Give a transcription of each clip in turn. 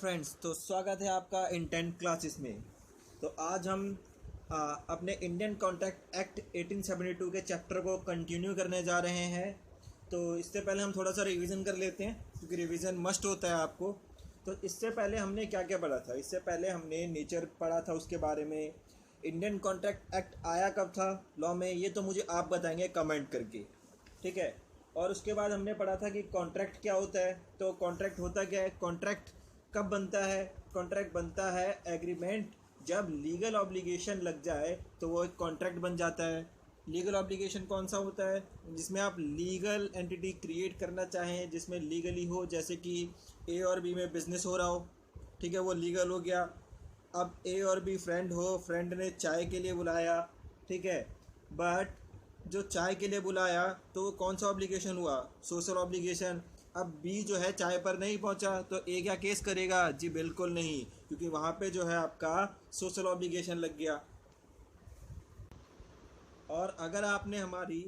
Friends, तो स्वागत है आपका इन 10 क्लासेस में। तो आज हम अपने इंडियन कॉन्ट्रैक्ट एक्ट 1872 के चैप्टर को कंटिन्यू करने जा रहे हैं। तो इससे पहले हम थोड़ा सा रिवीजन कर लेते हैं, क्योंकि रिवीजन मस्ट होता है आपको। तो इससे पहले हमने क्या क्या पढ़ा था? इससे पहले हमने नेचर पढ़ा था, उसके बारे में। इंडियन कॉन्ट्रैक्ट एक्ट आया कब था लॉ में, ये तो मुझे आप बताएंगे कमेंट करके, ठीक है। और उसके बाद हमने पढ़ा था कि कॉन्ट्रैक्ट क्या होता है। तो कॉन्ट्रैक्ट होता क्या है, कॉन्ट्रैक्ट कब बनता है? कॉन्ट्रैक्ट बनता है एग्रीमेंट जब लीगल ऑब्लिगेशन लग जाए तो वो एक कॉन्ट्रैक्ट बन जाता है। लीगल ऑब्लिगेशन कौन सा होता है? जिसमें आप लीगल एंटिटी क्रिएट करना चाहें, जिसमें लीगली हो, जैसे कि ए और बी में बिजनेस हो रहा हो, ठीक है, वो लीगल हो गया। अब ए और बी फ्रेंड हो, फ्रेंड ने चाय के लिए बुलाया, ठीक है, बट जो चाय के लिए बुलाया तो वो कौन सा ऑब्लिगेशन हुआ? Social obligation. अब बी जो है चाय पर नहीं पहुंचा तो ए क्या केस करेगा? जी बिल्कुल नहीं, क्योंकि वहाँ पे जो है आपका सोशल ऑब्लिगेशन लग गया। और अगर आपने हमारी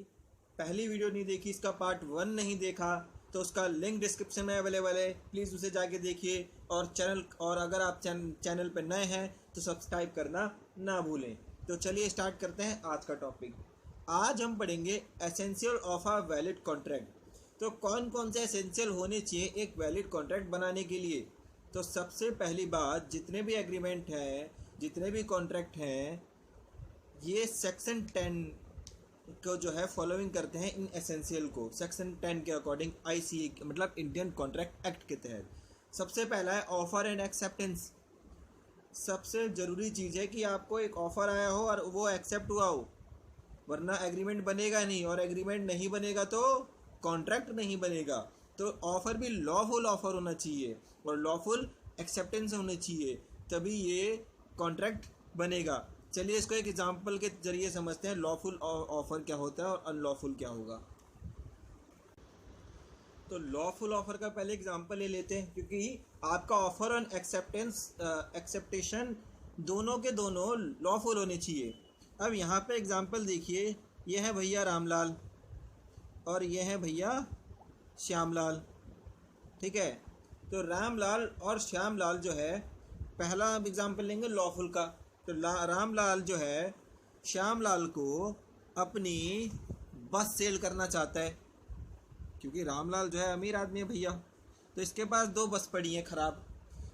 पहली वीडियो नहीं देखी, इसका पार्ट 1 नहीं देखा, तो उसका लिंक डिस्क्रिप्शन में अवेलेबल है, प्लीज़ उसे जाके देखिए। और अगर आप चैनल पर नए हैं तो सब्सक्राइब करना ना भूलें। तो चलिए स्टार्ट करते हैं आज का टॉपिक। आज हम पढ़ेंगे essential of a valid contract. तो कौन कौन से एसेंशियल होने चाहिए एक वैलिड कॉन्ट्रैक्ट बनाने के लिए? तो सबसे पहली बात, जितने भी एग्रीमेंट हैं, जितने भी कॉन्ट्रैक्ट हैं, ये सेक्शन 10 को जो है फॉलोइंग करते हैं इन एसेंशियल को। सेक्शन 10 के अकॉर्डिंग ICA मतलब इंडियन कॉन्ट्रैक्ट एक्ट के तहत सबसे पहला है ऑफर एंड एक्सेप्टेंस। सबसे ज़रूरी चीज़ है कि आपको एक ऑफ़र आया हो और वो एक्सेप्ट हुआ हो, वरना एग्रीमेंट बनेगा नहीं, और एग्रीमेंट नहीं बनेगा तो कॉन्ट्रैक्ट नहीं बनेगा। तो ऑफ़र भी लॉफुल ऑफ़र होना चाहिए और लॉफुल एक्सेप्टेंस होनी चाहिए, तभी ये कॉन्ट्रैक्ट बनेगा। चलिए इसको एक एग्जांपल के जरिए समझते हैं, लॉफुल ऑफ़र क्या होता है और अनलॉफुल क्या होगा। तो लॉफुल ऑफ़र का पहले एग्जांपल ले लेते हैं, क्योंकि आपका ऑफ़र और एक्सेप्टेशन दोनों के दोनों लॉफुल होने चाहिए। अब यहाँ पे एग्जांपल देखिए, ये है भैया रामलाल और ये है भैया श्यामलाल, ठीक है। तो रामलाल और श्यामलाल जो है, पहला एग्जांपल लेंगे लॉफुल का। तो रामलाल जो है श्यामलाल को अपनी बस सेल करना चाहता है, क्योंकि रामलाल जो है अमीर आदमी है भैया, तो इसके पास 2 बस पड़ी हैं ख़राब।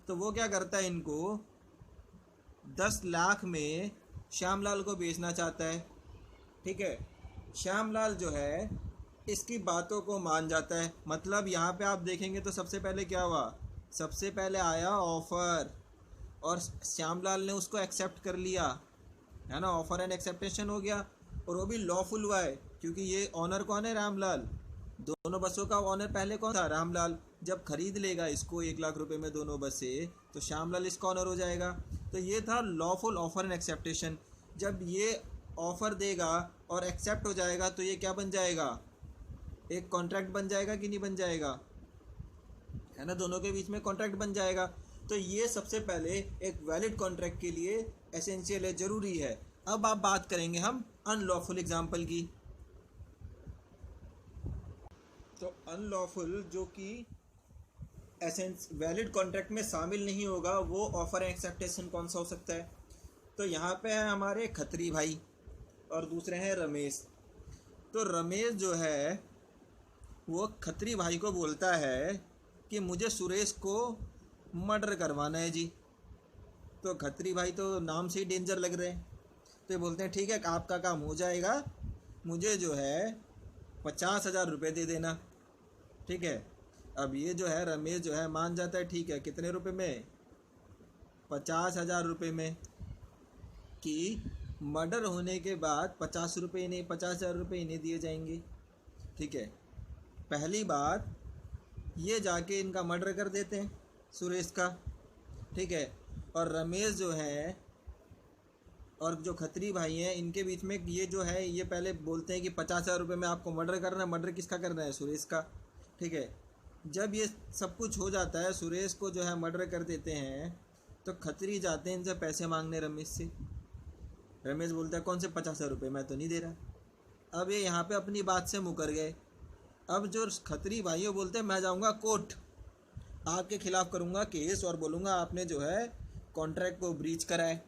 तो वो क्या करता है, इनको 10 लाख में श्यामलाल को बेचना चाहता है, ठीक है। श्यामलाल जो है इसकी बातों को मान जाता है। मतलब यहाँ पे आप देखेंगे तो सबसे पहले क्या हुआ, सबसे पहले आया ऑफ़र और श्यामलाल ने उसको एक्सेप्ट कर लिया, है ना। ऑफ़र एंड एक्सेप्टेशन हो गया, और वो भी लॉफुल हुआ है, क्योंकि ये ऑनर कौन है? रामलाल। दोनों बसों का ऑनर पहले कौन था? रामलाल। जब खरीद लेगा इसको 1 लाख रुपए में दोनों बसें, तो श्यामलाल इसका ऑनर हो जाएगा। तो ये था लॉफुल ऑफ़र एंड एक्सेप्टेशन। जब ये ऑफ़र देगा और एक्सेप्ट हो जाएगा तो ये क्या बन जाएगा? एक कॉन्ट्रैक्ट बन जाएगा कि नहीं बन जाएगा, है ना। दोनों के बीच में कॉन्ट्रैक्ट बन जाएगा। तो ये सबसे पहले एक वैलिड कॉन्ट्रैक्ट के लिए एसेंशियल है, ज़रूरी है। अब आप बात करेंगे हम अनलॉफुल एग्जाम्पल की। तो अनलॉफुल जो कि वैलिड कॉन्ट्रैक्ट में शामिल नहीं होगा, वो ऑफ़र एंड एक्सेप्टेशन कौन सा हो सकता है? तो यहाँ पे है हमारे खत्री भाई और दूसरे हैं रमेश। तो रमेश जो है वो खत्री भाई को बोलता है कि मुझे सुरेश को मर्डर करवाना है जी। तो खत्री भाई तो नाम से ही डेंजर लग रहे हैं, तो ये बोलते हैं ठीक है, आपका काम हो जाएगा, मुझे जो है 50,000 रुपये दे देना, ठीक है। अब ये जो है रमेश जो है मान जाता है, ठीक है, कितने रुपए में? 50,000 रुपये में, कि मर्डर होने के बाद 50,000 रुपये इन्हें दिए जाएंगे, ठीक है। पहली बात, ये जाके इनका मर्डर कर देते हैं सुरेश का, ठीक है। और रमेश जो है और जो खत्री भाई हैं, इनके बीच में ये जो है, ये पहले बोलते हैं कि 50,000 रुपये में आपको मर्डर करना है। मर्डर किसका करना है? सुरेश का, ठीक है। जब ये सब कुछ हो जाता है, सुरेश को जो है मर्डर कर देते हैं, तो खत्री जाते हैं इनसे पैसे मांगने रमेश से। रमेश बोलता है कौन से 50,000 रुपये, मैं तो नहीं दे रहा। अब ये यहाँ पे अपनी बात से मुकर गए। अब जो खत्री भाइयों बोलते हैं मैं जाऊँगा कोर्ट, आपके खिलाफ करूँगा केस और बोलूँगा आपने जो है कॉन्ट्रैक्ट को ब्रीच करा है।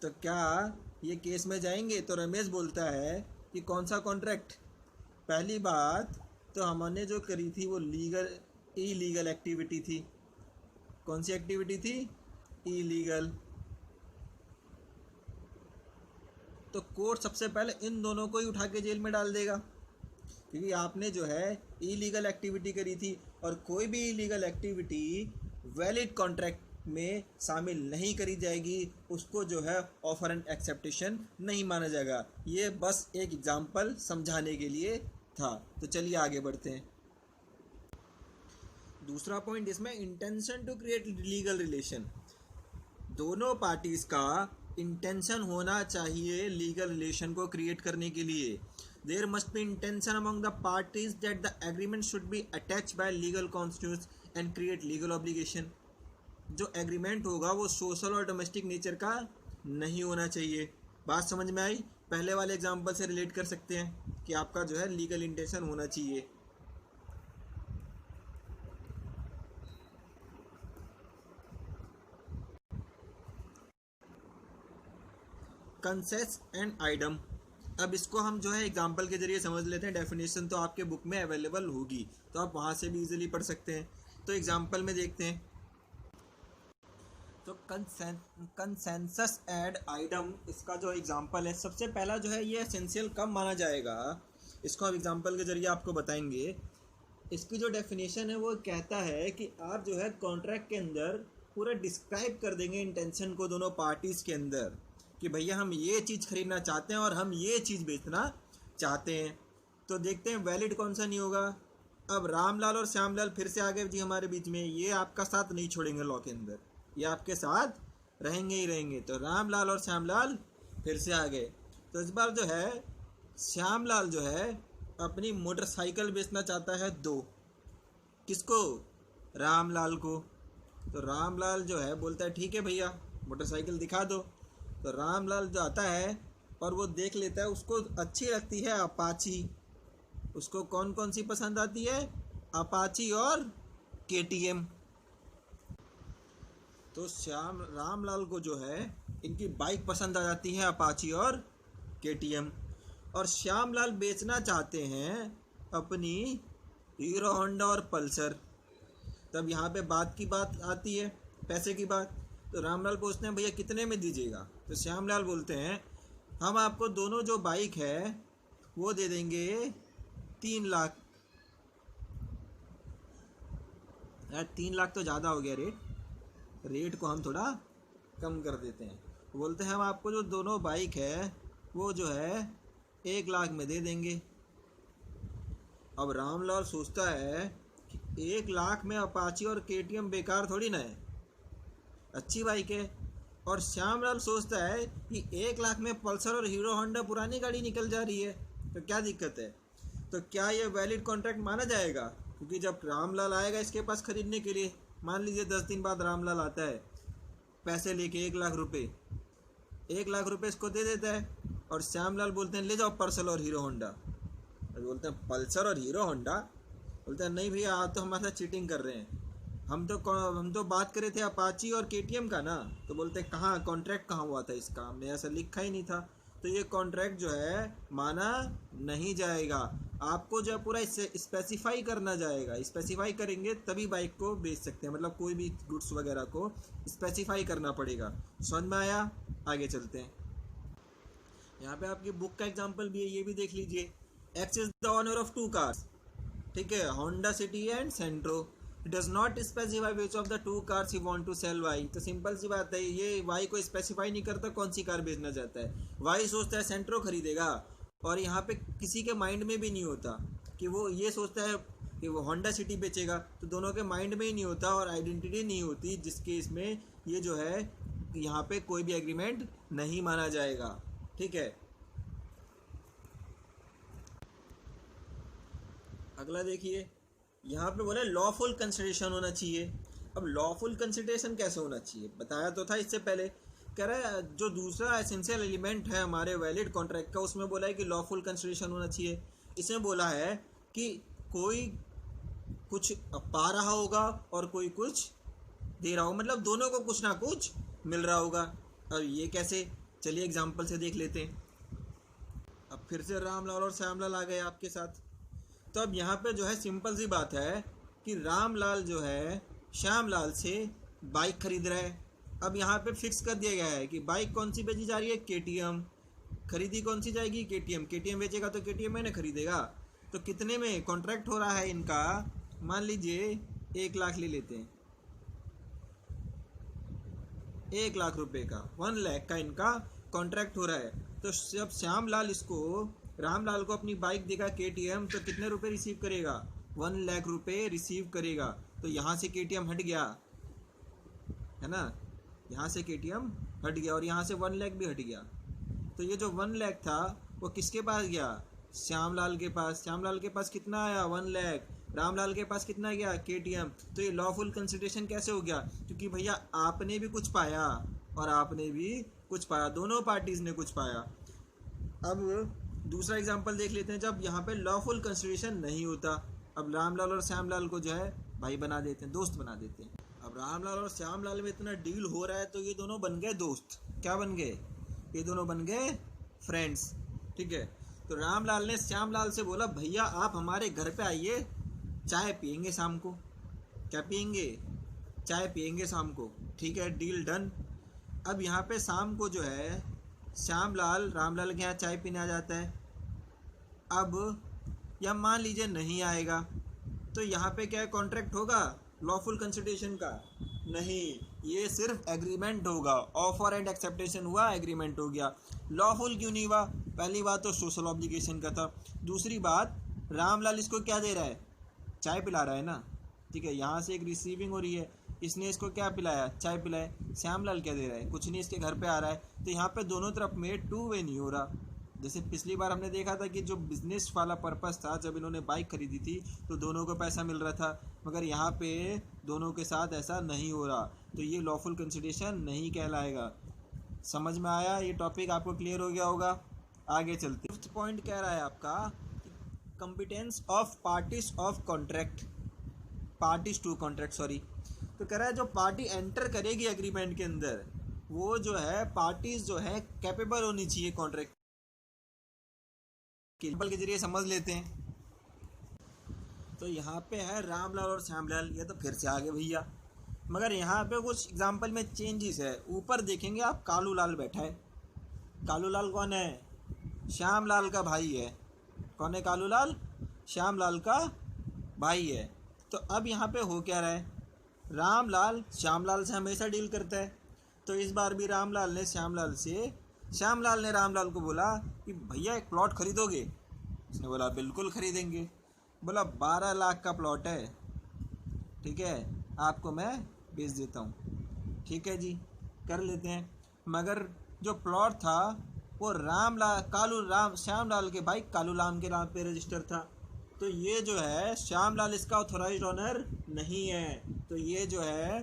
तो क्या ये केस में जाएंगे? तो रमेश बोलता है कि कौन सा कॉन्ट्रैक्ट? पहली बात तो हमने जो करी थी वो इलीगल एक्टिविटी थी। कौन सी एक्टिविटी थी? इलीगल। तो कोर्ट सबसे पहले इन दोनों को ही उठा के जेल में डाल देगा, क्योंकि आपने जो है इलीगल एक्टिविटी करी थी, और कोई भी इलीगल एक्टिविटी वैलिड कॉन्ट्रैक्ट में शामिल नहीं करी जाएगी, उसको जो है ऑफर एंड एक्सेप्टेशन नहीं माना जाएगा। ये बस एक एग्जांपल समझाने के लिए था। तो चलिए आगे बढ़ते हैं। दूसरा पॉइंट इसमें, intention to create legal relation. दोनों पार्टीज का इंटेंशन होना चाहिए लीगल रिलेशन को क्रिएट करने के लिए। There must be intention among the parties that the agreement should be attached by legal constitutes and create legal obligation. जो एग्रीमेंट होगा वो सोशल और डोमेस्टिक नेचर का नहीं होना चाहिए। बात समझ में आई? पहले वाले एग्जांपल से रिलेट कर सकते हैं कि आपका जो है लीगल इंटेंशन होना चाहिए। कंसेस एंड आइडम। अब इसको हम जो है एग्जांपल के जरिए समझ लेते हैं। डेफिनेशन तो आपके बुक में अवेलेबल होगी, तो आप वहाँ से भी इजीली पढ़ सकते हैं। तो एग्जांपल में देखते हैं। तो कंसेंसस एंड आइडम, इसका जो एग्जांपल है, सबसे पहला जो है ये एसेंशियल कब माना जाएगा, इसको हम एग्जांपल के जरिए आपको बताएंगे। इसकी जो डेफिनेशन है वो कहता है कि आप जो है कॉन्ट्रैक्ट के अंदर पूरा डिस्क्राइब कर देंगे इंटेंशन को दोनों पार्टीज़ के अंदर, कि भैया हम ये चीज़ खरीदना चाहते हैं और हम ये चीज़ बेचना चाहते हैं। तो देखते हैं वैलिड कौन सा नहीं होगा। अब रामलाल और श्यामलाल फिर से आ गए जी हमारे बीच में। ये आपका साथ नहीं छोड़ेंगे लॉ के अंदर, ये आपके साथ रहेंगे ही रहेंगे। तो रामलाल और श्यामलाल फिर से आ गए। तो इस बार जो है श्यामलाल जो है अपनी मोटरसाइकिल बेचना चाहता है 2। किसको? रामलाल को। तो रामलाल जो है बोलता है ठीक है भैया मोटरसाइकिल दिखा दो। तो रामलाल जो आता है और वो देख लेता है, उसको अच्छी लगती है अपाची। उसको कौन कौन सी पसंद आती है? अपाची और KTM। तो रामलाल को जो है इनकी बाइक पसंद आ जाती है, अपाची और KTM। और श्यामलाल बेचना चाहते हैं अपनी हीरो होंडा और पल्सर। तब यहाँ पे बात की बात आती है, पैसे की बात। तो रामलाल पूछते हैं भैया कितने में दीजिएगा? तो श्यामलाल बोलते हैं हम आपको दोनों जो बाइक है वो दे देंगे 3 लाख। यार 3 लाख तो ज़्यादा हो गया रेट को हम थोड़ा कम कर देते हैं। बोलते हैं हम आपको जो दोनों बाइक है वो जो है 1 लाख में दे देंगे। अब रामलाल सोचता है कि 1 लाख में अपाची और KTM बेकार थोड़ी ना है, अच्छी बाइक है। और श्यामलाल सोचता है कि 1 लाख में पल्सर और हीरो होंडा पुरानी गाड़ी निकल जा रही है, तो क्या दिक्कत है? तो क्या ये वैलिड कॉन्ट्रैक्ट माना जाएगा? क्योंकि जब रामलाल आएगा इसके पास खरीदने के लिए, मान लीजिए 10 दिन बाद रामलाल आता है पैसे लेके 1 लाख रुपए, 1 लाख रुपए इसको दे देता है। और श्यामलाल बोलते हैं ले जाओ पल्सर और हीरो होंडा। बोलते हैं पल्सर और हीरो होंडा? बोलते हैं नहीं भैया आप तो हमारे साथ चीटिंग कर रहे हैं, हम तो बात करे थे अपाची और KTM का ना। तो बोलते हैं कहाँ कॉन्ट्रैक्ट कहाँ हुआ था इसका, हमने ऐसा लिखा ही नहीं था। तो ये कॉन्ट्रैक्ट जो है माना नहीं जाएगा। आपको जो है पूरा स्पेसिफाई करना जाएगा, स्पेसिफाई करेंगे तभी बाइक को बेच सकते हैं, मतलब कोई भी गुड्स वगैरह को स्पेसिफाई करना पड़ेगा। समझ में आया? आगे चलते हैं। यहाँ पे आपकी बुक का एग्जाम्पल भी है, ये भी देख लीजिए। X is the owner of 2 cars, ठीक है, Honda City and Santro. It does not specify which of the 2 cars you want to sell Y. तो सिंपल सी बात है, ये वाई को स्पेसिफाई नहीं करता कौन सी कार बेचना चाहता है। वाई सोचता है सेंट्रो खरीदेगा, और यहाँ पे किसी के माइंड में भी नहीं होता कि वो ये सोचता है कि वो होंडा सिटी बेचेगा। तो दोनों के माइंड में ही नहीं होता और आइडेंटिटी नहीं होती, जिसके इसमें ये जो है यहाँ पे कोई भी एग्रीमेंट नहीं माना जाएगा। ठीक है, अगला देखिए, यहाँ पे बोला लॉफुल कंसिडरेशन होना चाहिए। अब लॉफुल कंसिडरेशन कैसे होना चाहिए बताया तो था इससे पहले। कह रहा है जो दूसरा एसेंशियल एलिमेंट है हमारे वैलिड कॉन्ट्रैक्ट का, उसमें बोला है कि लॉफुल कंसिडरेशन होना चाहिए। इसमें बोला है कि कोई कुछ पा रहा होगा और कोई कुछ दे रहा होगा, मतलब दोनों को कुछ ना कुछ मिल रहा होगा। अब ये कैसे, चलिए एग्जांपल से देख लेते हैं। अब फिर से रामलाल और श्यामलाल आ गए आपके साथ। तो अब यहाँ पे जो है सिंपल सी बात है कि रामलाल जो है श्यामलाल से बाइक खरीद रहा है। अब यहाँ पे फिक्स कर दिया गया है कि बाइक कौन सी बेची जा रही है, केटीएम। खरीदी कौन सी जाएगी, केटीएम। केटीएम बेचेगा तो केटीएम मैंने खरीदेगा। तो कितने में कॉन्ट्रैक्ट हो रहा है इनका, मान लीजिए 1,00,000 ले लेते हैं, 1,00,000 रुपए का, 1,00,000 का इनका कॉन्ट्रैक्ट हो रहा है। तो जब श्यामलाल इसको रामलाल को अपनी बाइक देगा केटीएम, तो कितने रुपए रिसीव करेगा, 1,00,000 रुपए रिसीव करेगा। तो यहाँ से केटीएम हट गया है ना, यहाँ से केटीएम हट गया और यहाँ से 1,00,000 भी हट गया। तो ये जो 1,00,000 था वो किसके पास गया, श्यामलाल के पास। श्यामलाल के पास कितना आया, 1,00,000। रामलाल के पास कितना गया, केटीएम। तो ये लॉफुल कंसिडरेशन कैसे हो गया, क्योंकि भैया आपने भी कुछ पाया और आपने भी कुछ पाया, दोनों पार्टीज ने कुछ पाया। अब दूसरा एग्जांपल देख लेते हैं, जब यहाँ पे लॉफुल कंसिडरेशन नहीं होता। अब रामलाल और श्यामलाल को जो है भाई बना देते हैं, दोस्त बना देते हैं। अब रामलाल और श्यामलाल में इतना डील हो रहा है तो ये दोनों बन गए दोस्त। क्या बन गए, ये दोनों बन गए फ्रेंड्स, ठीक है। तो रामलाल ने श्यामलाल से बोला भैया आप हमारे घर पे आइए, चाय पियेंगे शाम को। क्या पियेंगे, चाय पियेंगे शाम को, ठीक है, डील डन। अब यहाँ पे शाम को जो है श्यामलाल रामलाल के यहाँ चाय पीने आ जाता है। अब या मान लीजिए नहीं आएगा, तो यहाँ पे क्या कॉन्ट्रैक्ट होगा लॉफुल कंसिडरेशन का, नहीं, ये सिर्फ एग्रीमेंट होगा। ऑफर एंड एक्सेप्टेशन हुआ, एग्रीमेंट हो गया। लॉफुल क्यों नहीं हुआ, पहली बात तो सोशल ऑब्लिगेशन का था, दूसरी बात रामलाल इसको क्या दे रहा है, चाय पिला रहा है ना, ठीक है, यहाँ से एक रिसीविंग हो रही है, इसने इसको क्या पिलाया, चाय पिलाया। श्यामलाल क्या दे रहा है, कुछ नहीं, इसके घर पे आ रहा है। तो यहाँ पे दोनों तरफ में टू वे नहीं हो रहा। जैसे पिछली बार हमने देखा था कि जो बिजनेस वाला पर्पस था, जब इन्होंने बाइक खरीदी थी तो दोनों को पैसा मिल रहा था, मगर यहाँ पे दोनों के साथ ऐसा नहीं हो रहा, तो ये लॉफुल कंसिडरेशन नहीं कहलाएगा। समझ में आया, ये टॉपिक आपको क्लियर हो गया होगा। आगे चलते, फिफ्थ पॉइंट कह रहा है आपका competence of parties of contract, parties to contract, sorry. तो कह रहा है जो पार्टी एंटर करेगी एग्रीमेंट के अंदर, वो जो है पार्टीज जो है कैपेबल होनी चाहिए कॉन्ट्रैक्ट के। एग्जाम्पल के जरिए समझ लेते हैं। तो यहाँ पे है रामलाल और श्यामलाल, ये तो फिर से आगे भैया, मगर यहाँ पे कुछ एग्जाम्पल में चेंजेस है। ऊपर देखेंगे आप कालूलाल बैठा है। कालूलाल कौन है, श्यामलाल का भाई है। कौन है कालूलाल, श्यामलाल का भाई है। तो अब यहाँ पे हो क्या रहा है, रामलाल श्यामलाल से हमेशा डील करता है, तो इस बार भी रामलाल ने श्यामलाल ने रामलाल को बोला कि भैया एक प्लॉट खरीदोगे। उसने बोला बिल्कुल खरीदेंगे। बोला 12 लाख का प्लॉट है, ठीक है, आपको मैं बेच देता हूँ। ठीक है जी, कर लेते हैं। मगर जो प्लॉट था वो श्यामलाल के भाई कालूलाल के नाम पे रजिस्टर था। तो ये जो है श्यामलाल इसका ऑथोराइज्ड ओनर नहीं है, तो ये जो है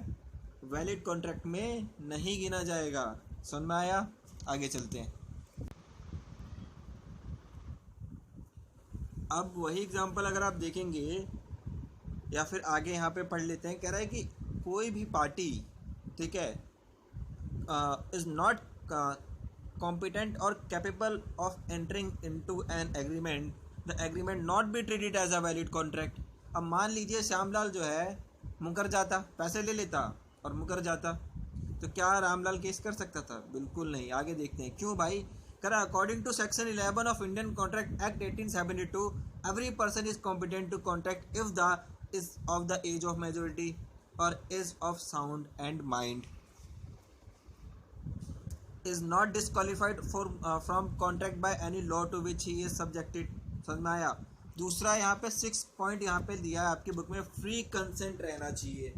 वैलिड कॉन्ट्रैक्ट में नहीं गिना जाएगा। समझ में आया, आगे चलते हैं। अब वही एग्जांपल अगर आप देखेंगे या फिर आगे यहाँ पे पढ़ लेते हैं। कह रहा है कि कोई भी पार्टी, ठीक है, is not competent or capable of entering into an agreement, the agreement not be treated as a valid contract। अब मान लीजिए श्यामलाल जो है मुकर जाता, पैसे ले लेता और मुकर जाता, तो क्या रामलाल केस कर सकता था? बिल्कुल नहीं। आगे देखते हैं क्यों भाई। करा according to section 11 of Indian contract act 1872 every person is competent to contract if the is of the age of majority और is of sound and mind, is not disqualified from contract by any law to which he is subjected। समझ में आया। दूसरा यहाँ पे 6 point यहाँ पे दिया है आपकी बुक में, फ्री कंसेंट रहना चाहिए।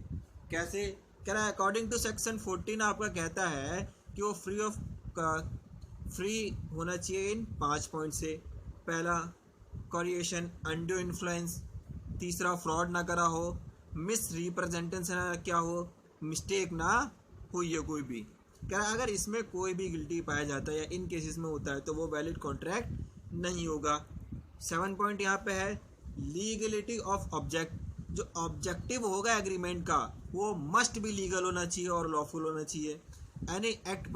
कैसे कह रहा है, अकॉर्डिंग टू सेक्शन 14 आपका कहता है कि वो फ्री होना चाहिए इन 5 पॉइंट से। पहला कॉरिएशन, अनड्यू इन्फ्लुएंस, तीसरा फ्रॉड ना करा हो, मिस रिप्रेजेंटेशन ना क्या हो, मिस्टेक ना हुई है कोई भी। कह रहा है अगर इसमें कोई भी गिल्टी पाया जाता है या इन केसेस में होता है तो वो वैलिड कॉन्ट्रैक्ट नहीं होगा। 7 पॉइंट यहाँ पे है लीगलिटी ऑफ ऑब्जेक्ट। जो ऑब्जेक्टिव होगा एग्रीमेंट का वो मस्ट भी लीगल होना चाहिए और लॉफुल होना चाहिए। Any act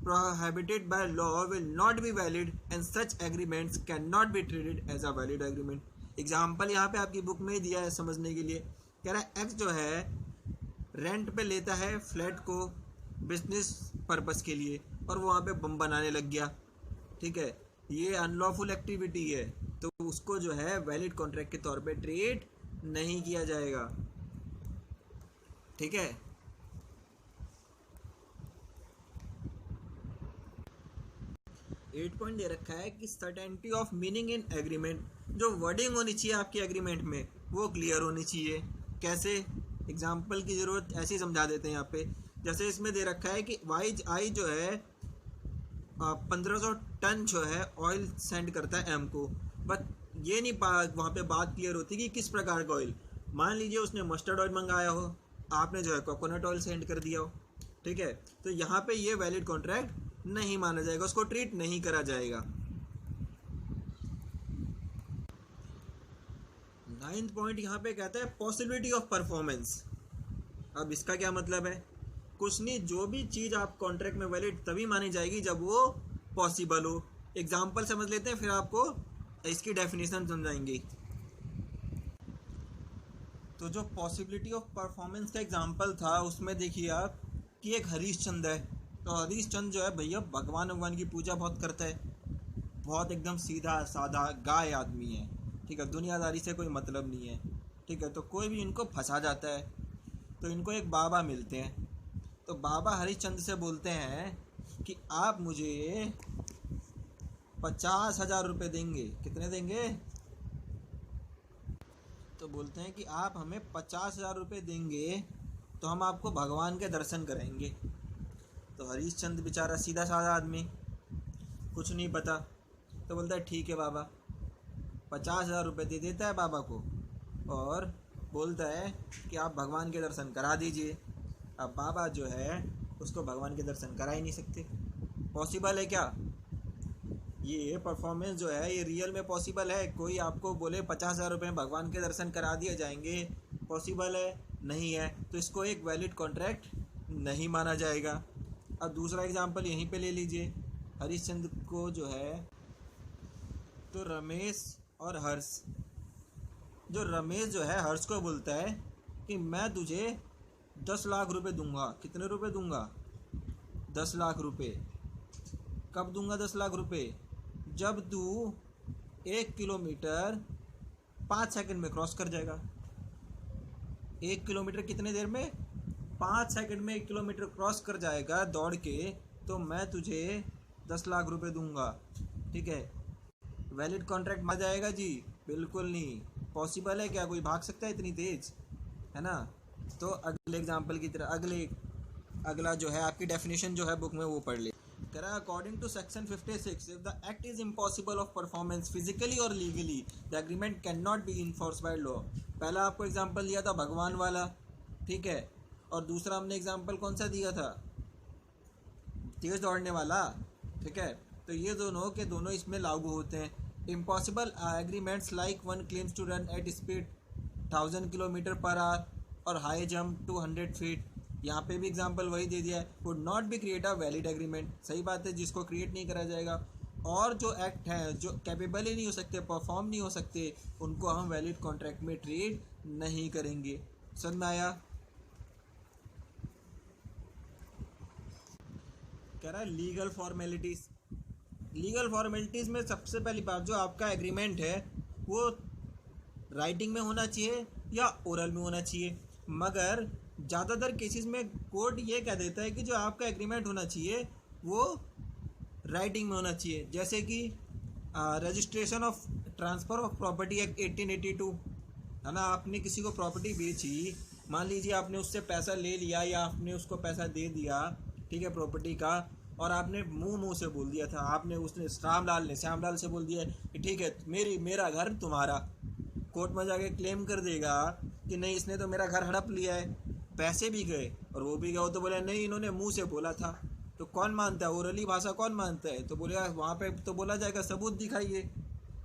prohibited by law will not be valid and such agreements cannot be treated as a valid agreement। Example यहाँ पे आपकी बुक में दिया है समझने के लिए। कह रहा है एक्स जो है रेंट पे लेता है फ्लैट को बिजनेस पर्पस के लिए और वो वहाँ पे बम बनाने लग गया, ठीक है, ये अनलॉफुल एक्टिविटी है, तो उसको जो है वैलिड कॉन्ट्रैक्ट के तौर पे ट्रीट नहीं किया जाएगा, ठीक है। एट पॉइंट दे रखा है कि certainty of meaning in agreement, जो वर्डिंग होनी चाहिए आपके एग्रीमेंट में वो क्लियर होनी चाहिए। कैसे, एग्जाम्पल की ज़रूरत ऐसे ही समझा देते हैं यहाँ पे। जैसे इसमें दे रखा है कि वाई आई जो है 1500 टन जो है ऑयल सेंड करता है एम को, बट ये नहीं वहाँ पे बात क्लियर होती कि किस प्रकार का ऑयल। मान लीजिए उसने मस्टर्ड ऑयल मंगाया हो, आपने जो है कोकोनट ऑयल सेंड कर दिया हो, ठीक है, तो यहाँ पे ये वैलिड कॉन्ट्रैक्ट नहीं माना जाएगा, उसको ट्रीट नहीं करा जाएगा। 9th पॉइंट यहाँ पे कहता है पॉसिबिलिटी ऑफ परफॉर्मेंस। अब इसका क्या मतलब है, कुछ नहीं, जो भी चीज़ आप कॉन्ट्रैक्ट में वैलिड तभी मानी जाएगी जब वो पॉसिबल हो। एग्जाम्पल समझ लेते हैं फिर आपको इसकी डेफिनेशन समझाएंगे। तो जो पॉसिबिलिटी ऑफ परफॉर्मेंस का एग्जाम्पल था उसमें देखिए आप कि एक हरीशचंद है, तो हरीशचंद जो है भैया भगवान की पूजा बहुत करता है, बहुत एकदम सीधा साधा गाय आदमी है, ठीक है, दुनियादारी से कोई मतलब नहीं है, ठीक है, तो कोई भी इनको फंसा जाता है। तो इनको एक बाबा मिलते हैं, तो बाबा हरीशचंद से बोलते हैं कि आप मुझे 50,000 रुपये देंगे। कितने देंगे? तो बोलते हैं कि आप हमें 50,000 रुपये देंगे तो हम आपको भगवान के दर्शन कराएंगे। तो हरीशचंद बेचारा सीधा साधा आदमी, कुछ नहीं पता, तो बोलता है ठीक है बाबा। 50,000 रुपये दे देता है बाबा को और बोलता है कि आप भगवान के दर्शन करा दीजिए। अब बाबा जो है उसको भगवान के दर्शन करा ही नहीं सकते। पॉसिबल है क्या ये परफॉर्मेंस जो है, ये रियल में पॉसिबल है? कोई आपको बोले 50,000 रुपये में भगवान के दर्शन करा दिए जाएंगे, पॉसिबल है? नहीं है, तो इसको एक वैलिड कॉन्ट्रैक्ट नहीं माना जाएगा। अब दूसरा एग्जांपल यहीं पे ले लीजिए, हरीशचंद को जो है, तो रमेश और हर्ष, जो रमेश जो है हर्ष को बोलता है कि मैं तुझे 10 लाख रुपए दूंगा। कितने रुपए दूंगा? 10 लाख रुपए। कब दूंगा 10 लाख रुपए? जब तू 1 किलोमीटर 5 सेकंड में क्रॉस कर जाएगा। 1 किलोमीटर कितने देर में? 5 सेकंड में 1 किलोमीटर क्रॉस कर जाएगा दौड़ के, तो मैं तुझे 10 लाख रुपए दूंगा, ठीक है। वैलिड कॉन्ट्रैक्ट माना जाएगा जी? बिल्कुल नहीं। पॉसिबल है क्या? कोई भाग सकता है इतनी तेज, है ना। तो अगले एग्जाम्पल की तरह अगला जो है आपकी डेफिनेशन जो है बुक में वो पढ़ ले। कह रहा है according to section 56 if the act is impossible of performance physically और legally the agreement can not be enforce by law. पहला आपको एग्जाम्पल दिया था भगवान वाला, ठीक है, और दूसरा हमने एग्जाम्पल कौन सा दिया था? तेज दौड़ने वाला, ठीक है। तो ये दोनों के दोनों इसमें लागू होते हैं। Impossible agreements like one claims to run at speed 1000 kilometre per hour और हाई जंप 200 फीट, यहाँ पे भी एग्जांपल वही दे दिया है, would not be create a valid agreement. सही बात है, जिसको क्रिएट नहीं करा जाएगा। और जो एक्ट हैं जो कैपेबल ही नहीं हो सकते, परफॉर्म नहीं हो सकते, उनको हम वैलिड कॉन्ट्रैक्ट में ट्रीट नहीं करेंगे। समझ में आया? कह रहा है लीगल फॉर्मेलिटीज़। लीगल फॉर्मेलिटीज़ में सबसे पहली बात, जो आपका एग्रीमेंट है वो राइटिंग में होना चाहिए या ओरल में होना चाहिए। मगर ज़्यादातर केसेस में कोर्ट ये कह देता है कि जो आपका एग्रीमेंट होना चाहिए वो राइटिंग में होना चाहिए। जैसे कि registration of transfer of property act 1882, है ना। आपने किसी को प्रॉपर्टी बेची, मान लीजिए आपने उससे पैसा ले लिया या आपने उसको पैसा दे दिया, ठीक है, प्रॉपर्टी का, और आपने मुंह से बोल दिया था, आपने उसने श्यामलाल से बोल दिया कि ठीक है मेरा घर तुम्हारा। कोर्ट में जाके क्लेम कर देगा कि नहीं, इसने तो मेरा घर हड़प लिया है, पैसे भी गए और वो भी गए। तो बोले नहीं, इन्होंने मुंह से बोला था। तो कौन मानता है? ओरली भाषा कौन मानता है? तो बोले वहाँ पे तो बोला जाएगा सबूत दिखाइए,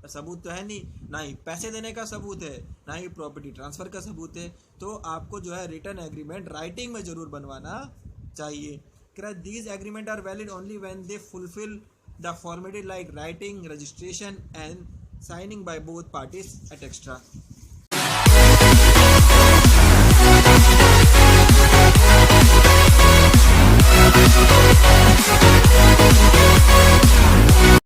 सबूत तो है नहीं, ना ही पैसे देने का सबूत है, ना ही प्रॉपर्टी ट्रांसफ़र का सबूत है। तो आपको जो है रिटर्न एग्रीमेंट राइटिंग में ज़रूर बनवाना चाहिए। These agreement are valid only when they fulfil the formality like writing, registration and signing by both parties at extra.